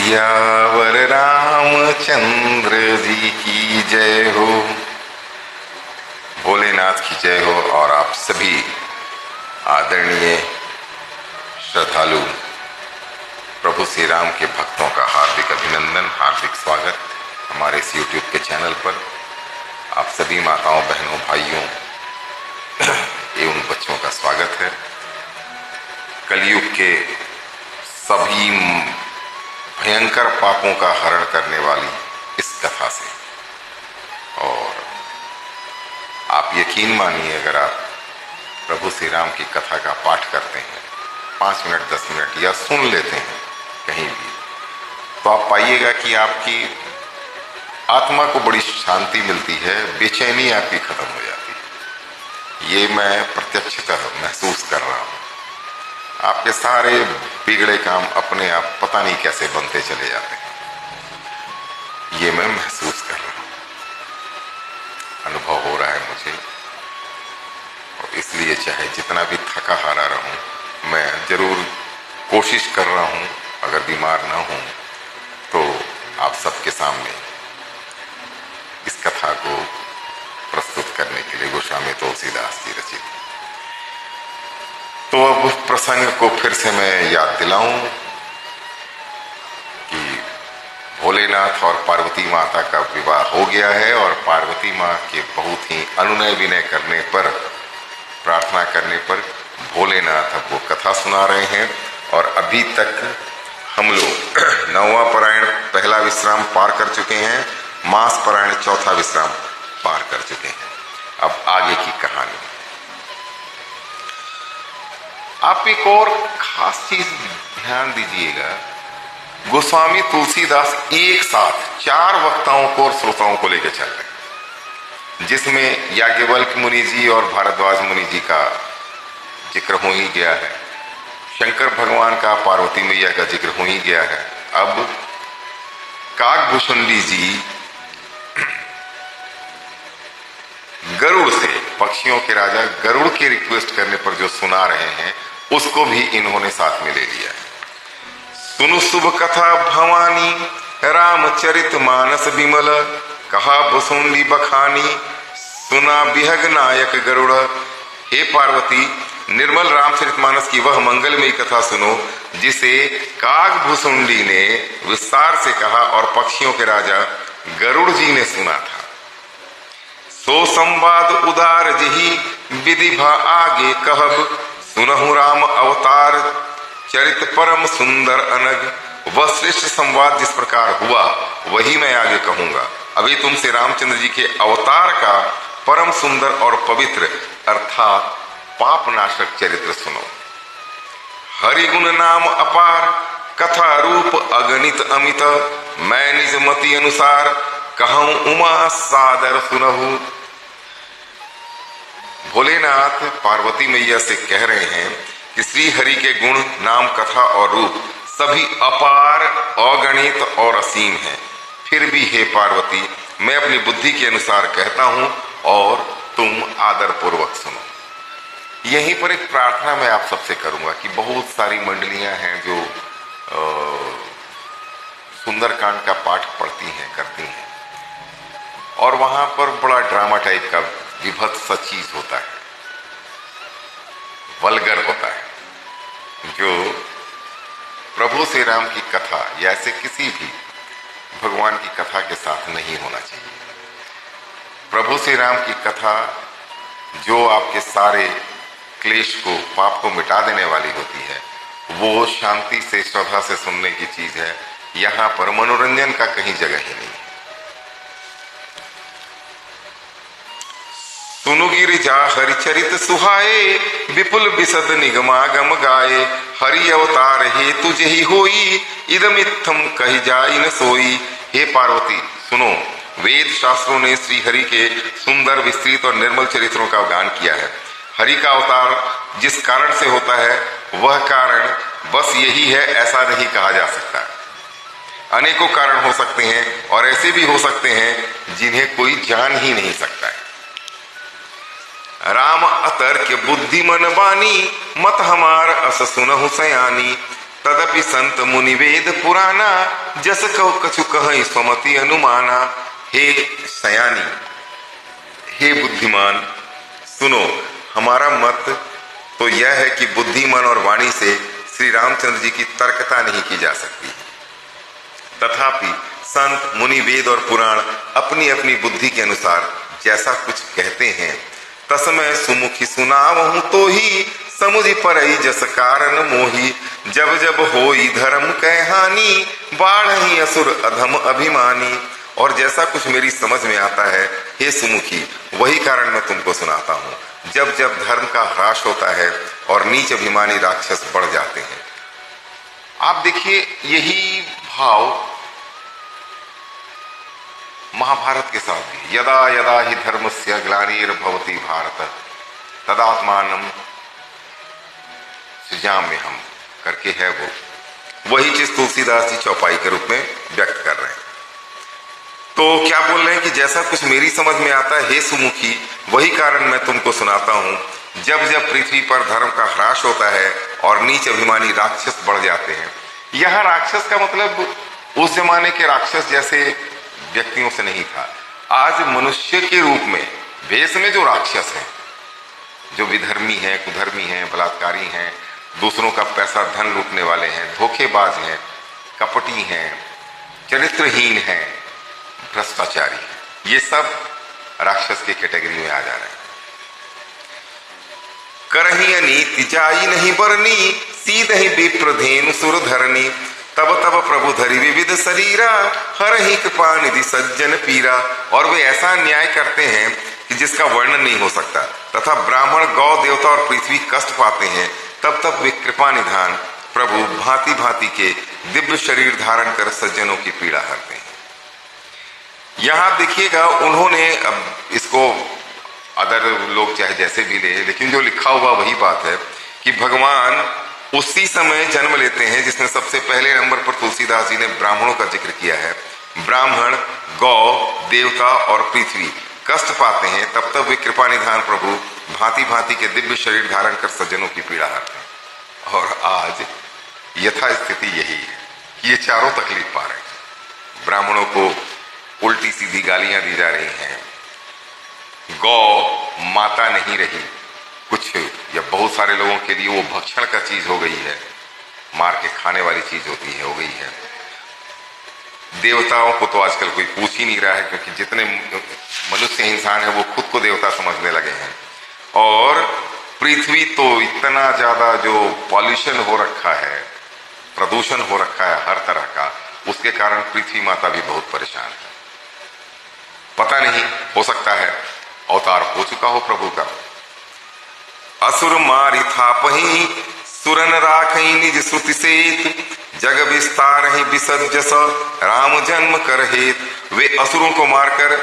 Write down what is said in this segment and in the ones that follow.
सियावर रामचंद्र जी की जय हो। भोलेनाथ की जय हो। और आप सभी आदरणीय श्रद्धालु प्रभु श्री राम के भक्तों का हार्दिक अभिनंदन, हार्दिक स्वागत हमारे इस YouTube के चैनल पर। आप सभी माताओं, बहनों, भाइयों एवं बच्चों का स्वागत है कलयुग के सभी भयंकर पापों का हरण करने वाली इस कथा से। और आप यकीन मानिए, अगर आप प्रभु श्री राम की कथा का पाठ करते हैं 5 मिनट 10 मिनट या सुन लेते हैं कहीं भी, तो आप पाइएगा कि आपकी आत्मा को बड़ी शांति मिलती है, बेचैनी आपकी खत्म हो जाती है। ये मैं प्रत्यक्षतः महसूस कर रहा हूं। आपके सारे बिगड़े काम अपने आप पता नहीं कैसे बनते चले जाते हैं। ये मैं महसूस कर रहा हूं, अनुभव हो रहा है मुझे। और इसलिए चाहे जितना भी थका हारा रहूं, मैं जरूर कोशिश कर रहा हूं, अगर बीमार ना हूं तो आप सबके सामने इस कथा को प्रस्तुत करने के लिए गोस्वामी तुलसीदास जी रचित। तो अब प्रसंग को फिर से मैं याद दिलाऊं कि भोलेनाथ और पार्वती माता का विवाह हो गया है और पार्वती माँ के बहुत ही अनुनय विनय करने पर, प्रार्थना करने पर भोलेनाथ अब वो कथा सुना रहे हैं। और अभी तक हम लोग 9वां पारायण पहला विश्राम पार कर चुके हैं, मास पारायण चौथा विश्राम पार कर चुके हैं। अब आगे की कहानी। आप एक और खास चीज ध्यान दीजिएगा, गोस्वामी तुलसीदास एक साथ 4 वक्ताओं को और श्रोताओं को लेकर चल रहे हैं, जिसमें याज्ञवल्क्य मुनि जी और भारद्वाज मुनि जी का जिक्र हो ही गया है, शंकर भगवान का, पार्वती मैया का जिक्र हो ही गया है। अब काकभूषुंडी जी गरुड़ से, पक्षियों के राजा गरुड़ के रिक्वेस्ट करने पर जो सुना रहे हैं, उसको भी इन्होंने साथ में ले लिया है। सुनु शुभ कथा भवानी, रामचरित मानस विमल, कहा भुसुंडी बखानी, सुना बिहग नायक गरुड़। हे पार्वती, निर्मल रामचरितमानस की वह मंगलमयी कथा सुनो जिसे काकभूषुंडी ने विस्तार से कहा और पक्षियों के राजा गरुड़ जी ने सुना था। सो संवाद उदार जही, विधि भा आगे कहब, सुनहु राम अवतार चरित परम सुंदर अनग। वह श्रेष्ठ संवाद जिस प्रकार हुआ वही मैं आगे कहूंगा। अभी तुमसे रामचंद्र जी के अवतार का परम सुंदर और पवित्र अर्थात पाप नाशक चरित्र सुनो। हरिगुण नाम अपार, कथा रूप अगणित अमित, मैं निज मति अनुसार कहूं उमा सादर सुनहु। भोलेनाथ पार्वती मैया से कह रहे हैं कि श्री हरि के गुण, नाम, कथा और रूप सभी अपार, अगणित और असीम हैं। फिर भी हे पार्वती, मैं अपनी बुद्धि के अनुसार कहता हूं और तुम आदर पूर्वक सुनो। यहीं पर एक प्रार्थना मैं आप सबसे करूंगा कि बहुत सारी मंडलियां हैं जो सुंदरकांड का पाठ पढ़ती हैं, करती हैं, और वहां पर बड़ा ड्रामा टाइप का विभत्स चीज होता है, वल्गर होता है, जो प्रभु श्री राम की कथा या ऐसे किसी भी भगवान की कथा के साथ नहीं होना चाहिए। प्रभु श्री राम की कथा जो आपके सारे क्लेश को, पाप को मिटा देने वाली होती है, वो शांति से, श्रद्धा से सुनने की चीज है। यहां पर मनोरंजन का कहीं जगह ही नहीं है। सुनु गिरिजा हरिचरित सुहाए, विपुल विशद निगमागम गाए, हरि अवतार हे तुझे ही होई, इदमित्थम कही जाई न सोई। हे पार्वती सुनो, वेद शास्त्रों ने श्री हरि के सुंदर, विस्तृत और निर्मल चरित्रों का गान किया है। हरि का अवतार जिस कारण से होता है वह कारण बस यही है ऐसा नहीं कहा जा सकता। अनेकों कारण हो सकते हैं और ऐसे भी हो सकते हैं जिन्हें कोई जान ही नहीं सकता है। राम अतर्क्य बुद्धि मन बानी, मत हमार अस सुनहु सयानी, तदपि संत मुनि वेद पुराना, जस कहो कछु कहि स्वमति अनुमाना। हे सयानी, हे बुद्धिमान, सुनो, हमारा मत तो यह है कि बुद्धि, मन और वाणी से श्री रामचंद्र जी की तर्कता नहीं की जा सकती। तथापि संत मुनि वेद और पुराण अपनी अपनी बुद्धि के अनुसार जैसा कुछ कहते हैं, तसमय सुमुखी सुनावहूं तो ही समुझि परई जस कारण मोही। जब जब होई धर्म कह हानि, बाढ़हि असुर अधम अभिमानी। और जैसा कुछ मेरी समझ में आता है हे सुमुखी, वही कारण मैं तुमको सुनाता हूं। जब जब धर्म का ह्रास होता है और नीच अभिमानी राक्षस बढ़ जाते हैं। आप देखिए, यही भाव महाभारत के साथ भी, यदा यदा ही धर्मस्य ग्लानिर्भवति भारत तदात्मानं सृजाम्यहम् करके है वो, वही चीज तुलसीदास जी चौपाई के रूप में व्यक्त कर रहे हैं। तो क्या बोल रहे हैं कि जैसा कुछ मेरी समझ में आता है हे सुमुखी, वही कारण मैं तुमको सुनाता हूं। जब जब पृथ्वी पर धर्म का ह्रास होता है और नीच अभिमानी राक्षस बढ़ जाते हैं। यह राक्षस का मतलब उस जमाने के राक्षस जैसे व्यक्तियों से नहीं था। आज मनुष्य के रूप में, भेष में जो राक्षस हैं, जो विधर्मी हैं, कुधर्मी हैं, बलात्कारी हैं, दूसरों का पैसा धन लूटने वाले हैं, धोखेबाज हैं, कपटी हैं, चरित्रहीन हैं, भ्रष्टाचारी, ये सब राक्षस के कैटेगरी में आ जा रहे हैं। करही अनीति जाई नहीं बरनी, सीधहि विप्रधेनु सुर धरनी। तब तब प्रभु धरि विविध शरीरा, हरहि कृपा निधि सज्जन पीरा। और वे ऐसा न्याय करते हैं कि जिसका वर्णन नहीं हो सकता। तथा ब्राह्मण, गौ, देवता और पृथ्वी कष्ट पाते हैं। तब तब वे कृपा निधान प्रभु भांति भांति के दिव्य शरीर धारण कर सज्जनों की पीड़ा हरते हैं। यहां देखिएगा, उन्होंने, अब इसको अदर लोग चाहे जैसे भी ले, लेकिन जो लिखा हुआ वही बात है कि भगवान उसी समय जन्म लेते हैं जिसमें सबसे पहले नंबर पर तुलसीदास जी ने ब्राह्मणों का जिक्र किया है। ब्राह्मण, गौ, देवता और पृथ्वी कष्ट पाते हैं, तब तब वे कृपा निधान प्रभु भांति भांति के दिव्य शरीर धारण कर सज्जनों की पीड़ा हरते हैं। और आज यथा स्थिति यही है कि ये चारों तकलीफ पा रहे हैं। ब्राह्मणों को उल्टी सीधी गालियां दी जा रही हैं, गौ माता नहीं रही, कुछ या बहुत सारे लोगों के लिए वो भक्षण का चीज हो गई है, मार के खाने वाली चीज होती है, हो गई है। देवताओं को तो आजकल कोई पूछ ही नहीं रहा है, क्योंकि जितने मनुष्य इंसान है वो खुद को देवता समझने लगे हैं। और पृथ्वी तो इतना ज्यादा जो पॉल्यूशन हो रखा है, प्रदूषण हो रखा है हर तरह का, उसके कारण पृथ्वी माता भी बहुत परेशान है। पता नहीं, हो सकता है अवतार हो चुका हो प्रभु का। असुर मारि थापहि सुरन राखहि निज श्रुति सेत, जग विस्तार ही विसद जस राम जन्म कर हेत। वे असुरों को मारकर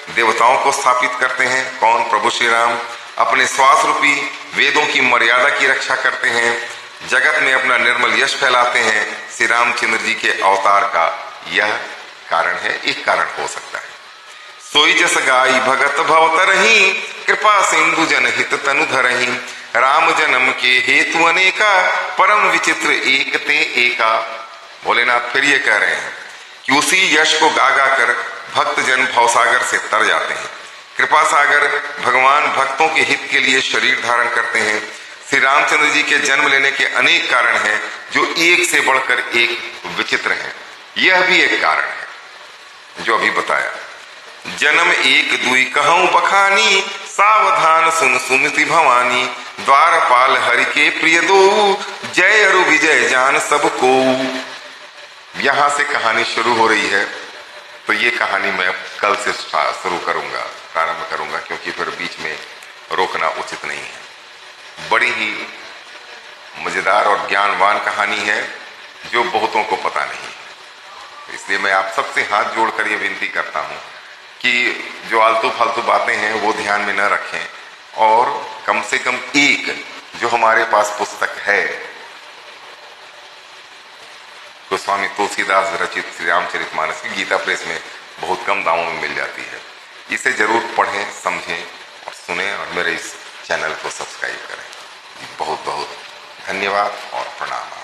देवताओं को स्थापित करते हैं। कौन? प्रभु श्री राम अपने श्वास रूपी वेदों की मर्यादा की रक्षा करते हैं, जगत में अपना निर्मल यश फैलाते हैं। श्री रामचंद्र जी के अवतार का यह कारण है, एक कारण हो सकता है। सोई जस गाई भगत भवतरहि, कृपा सिंधु जनहित तनु धरहि। राम जन्म के हेतु अनेका, परम विचित्र एक ते एका। भोलेनाथ फिर ये कह रहे हैं कि उसी यश को गा गा कर भक्त जन भवसागर से तर जाते हैं। कृपा सागर भगवान भक्तों के हित के लिए शरीर धारण करते हैं। श्री रामचंद्र जी के जन्म लेने के अनेक कारण हैं, जो एक से बढ़कर एक विचित्र हैं। यह भी एक कारण है जो अभी बताया। जन्म एक दुई कहूं बखानी, सावधान सुन सुमति भवानी। द्वारपाल हरि के प्रिय दो, जय अरु विजय जान सबको। यहां से कहानी शुरू हो रही है, तो ये कहानी मैं कल से शुरू करूंगा, प्रारंभ करूंगा, क्योंकि फिर बीच में रोकना उचित नहीं है। बड़ी ही मजेदार और ज्ञानवान कहानी है जो बहुतों को पता नहीं है। इसलिए मैं आप सबसे हाथ जोड़कर ये विनती करता हूं कि जो आलतू फालतू बातें हैं वो ध्यान में न रखें, और कम से कम एक जो हमारे पास पुस्तक है, गोस्वामी तुलसीदास रचित श्री रामचरितमानस की गीता प्रेस में बहुत कम दामों में मिल जाती है। इसे जरूर पढ़ें, समझें और सुनें, और मेरे इस चैनल को सब्सक्राइब करें। बहुत बहुत धन्यवाद और प्रणाम।